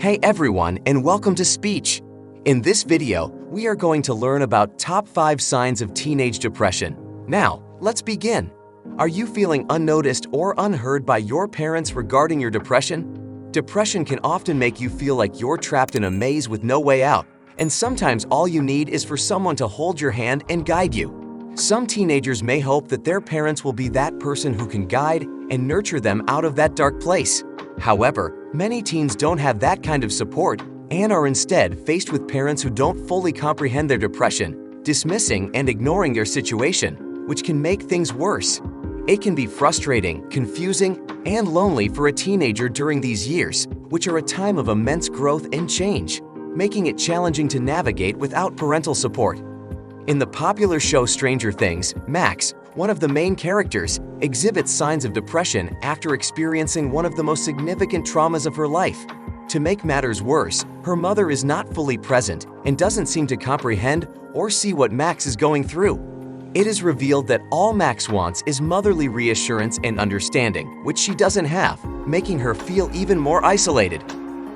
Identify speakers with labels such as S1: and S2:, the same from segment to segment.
S1: Hey everyone, and welcome to Speech. In this video, we are going to learn about top 5 signs of teenage depression. Now, let's begin. Are you feeling unnoticed or unheard by your parents regarding your depression? Depression can often make you feel like you're trapped in a maze with no way out, and sometimes all you need is for someone to hold your hand and guide you. Some teenagers may hope that their parents will be that person who can guide and nurture them out of that dark place. However, many teens don't have that kind of support and are instead faced with parents who don't fully comprehend their depression, dismissing and ignoring their situation, which can make things worse. It can be frustrating, confusing, and lonely for a teenager during these years, which are a time of immense growth and change, making it challenging to navigate without parental support. In the popular show Stranger Things, Max, one of the main characters, exhibits signs of depression after experiencing one of the most significant traumas of her life. To make matters worse, her mother is not fully present and doesn't seem to comprehend or see what Max is going through. It is revealed that all Max wants is motherly reassurance and understanding, which she doesn't have, making her feel even more isolated.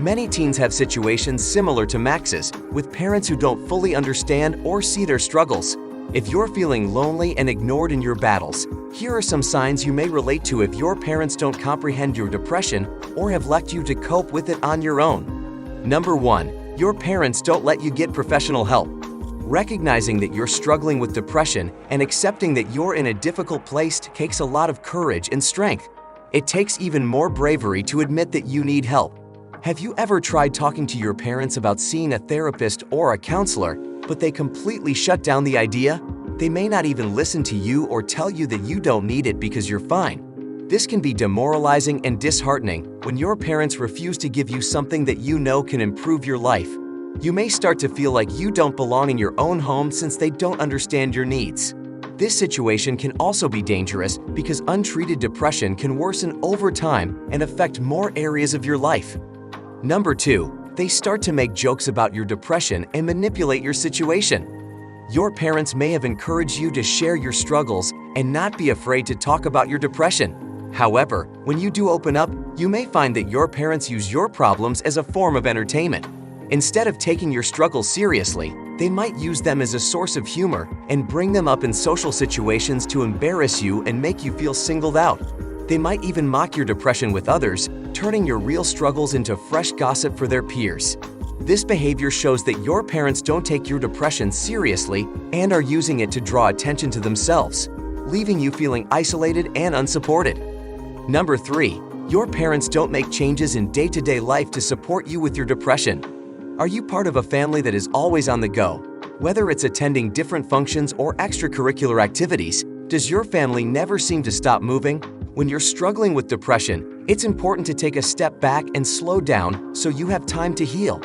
S1: Many teens have situations similar to Max's, with parents who don't fully understand or see their struggles. If you're feeling lonely and ignored in your battles, here are some signs you may relate to if your parents don't comprehend your depression or have left you to cope with it on your own. Number 1. Your parents don't let you get professional help. Recognizing that you're struggling with depression and accepting that you're in a difficult place takes a lot of courage and strength. It takes even more bravery to admit that you need help. Have you ever tried talking to your parents about seeing a therapist or a counselor, but they completely shut down the idea? They may not even listen to you or tell you that you don't need it because you're fine. This can be demoralizing and disheartening when your parents refuse to give you something that you know can improve your life. You may start to feel like you don't belong in your own home since they don't understand your needs. This situation can also be dangerous because untreated depression can worsen over time and affect more areas of your life. Number 2. They start to make jokes about your depression and manipulate your situation. Your parents may have encouraged you to share your struggles and not be afraid to talk about your depression. However, when you do open up, you may find that your parents use your problems as a form of entertainment. Instead of taking your struggles seriously, they might use them as a source of humor and bring them up in social situations to embarrass you and make you feel singled out. They might even mock your depression with others, turning your real struggles into fresh gossip for their peers. This behavior shows that your parents don't take your depression seriously and are using it to draw attention to themselves, leaving you feeling isolated and unsupported. Number 3. Your parents don't make changes in day-to-day life to support you with your depression. Are you part of a family that is always on the go? Whether it's attending different functions or extracurricular activities, does your family never seem to stop moving? When you're struggling with depression, it's important to take a step back and slow down so you have time to heal.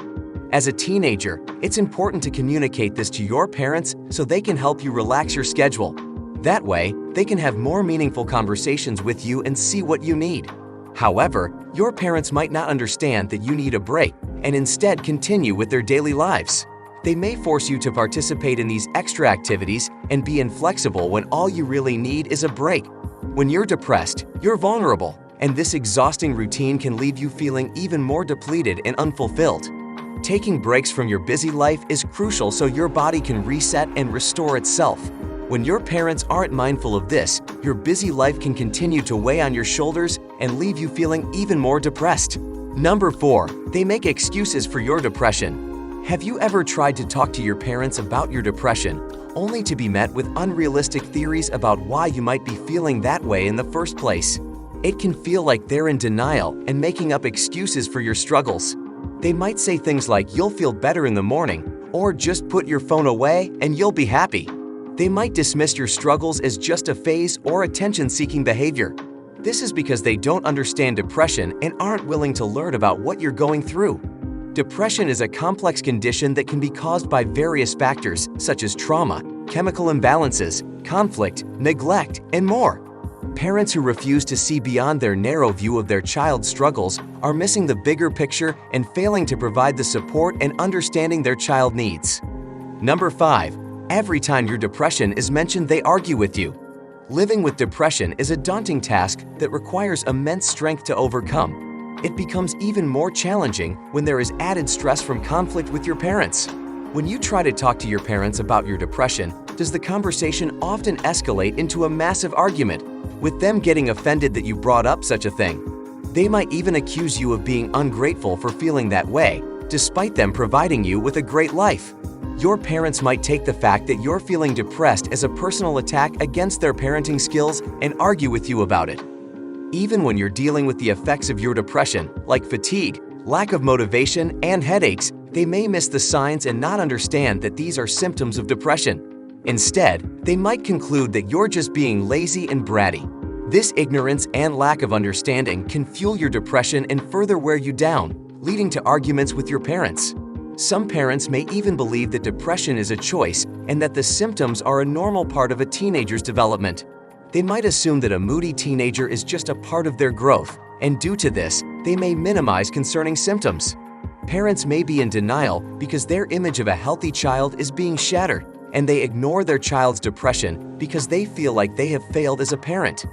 S1: As a teenager, it's important to communicate this to your parents so they can help you relax your schedule. That way, they can have more meaningful conversations with you and see what you need. However, your parents might not understand that you need a break and instead continue with their daily lives. They may force you to participate in these extra activities and be inflexible when all you really need is a break. When you're depressed, you're vulnerable, and this exhausting routine can leave you feeling even more depleted and unfulfilled. Taking breaks from your busy life is crucial so your body can reset and restore itself. When your parents aren't mindful of this, your busy life can continue to weigh on your shoulders and leave you feeling even more depressed. Number 4. They make excuses for your depression. Have you ever tried to talk to your parents about your depression, only to be met with unrealistic theories about why you might be feeling that way in the first place? It can feel like they're in denial and making up excuses for your struggles. They might say things like you'll feel better in the morning, or just put your phone away and you'll be happy. They might dismiss your struggles as just a phase or attention-seeking behavior. This is because they don't understand depression and aren't willing to learn about what you're going through. Depression is a complex condition that can be caused by various factors such as trauma, chemical imbalances, conflict, neglect, and more. Parents who refuse to see beyond their narrow view of their child's struggles are missing the bigger picture and failing to provide the support and understanding their child needs. Number 5. Every time your depression is mentioned, they argue with you. Living with depression is a daunting task that requires immense strength to overcome. it becomes even more challenging when there is added stress from conflict with your parents. When you try to talk to your parents about your depression, does the conversation often escalate into a massive argument, with them getting offended that you brought up such a thing? They might even accuse you of being ungrateful for feeling that way, despite them providing you with a great life. Your parents might take the fact that you're feeling depressed as a personal attack against their parenting skills and argue with you about it. Even when you're dealing with the effects of your depression, like fatigue, lack of motivation, and headaches, they may miss the signs and not understand that these are symptoms of depression. Instead, they might conclude that you're just being lazy and bratty. This ignorance and lack of understanding can fuel your depression and further wear you down, leading to arguments with your parents. Some parents may even believe that depression is a choice and that the symptoms are a normal part of a teenager's development. They might assume that a moody teenager is just a part of their growth, and due to this, they may minimize concerning symptoms. Parents may be in denial because their image of a healthy child is being shattered, and they ignore their child's depression because they feel like they have failed as a parent.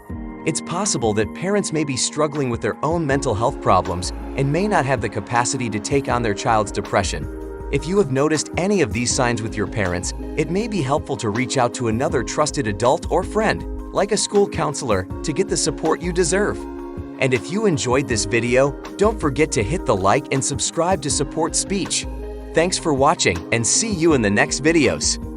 S1: It's possible that parents may be struggling with their own mental health problems and may not have the capacity to take on their child's depression. If you have noticed any of these signs with your parents, it may be helpful to reach out to another trusted adult or friend, like a school counselor, to get the support you deserve. And if you enjoyed this video, don't forget to hit the like and subscribe to support speech. Thanks for watching, and see you in the next videos.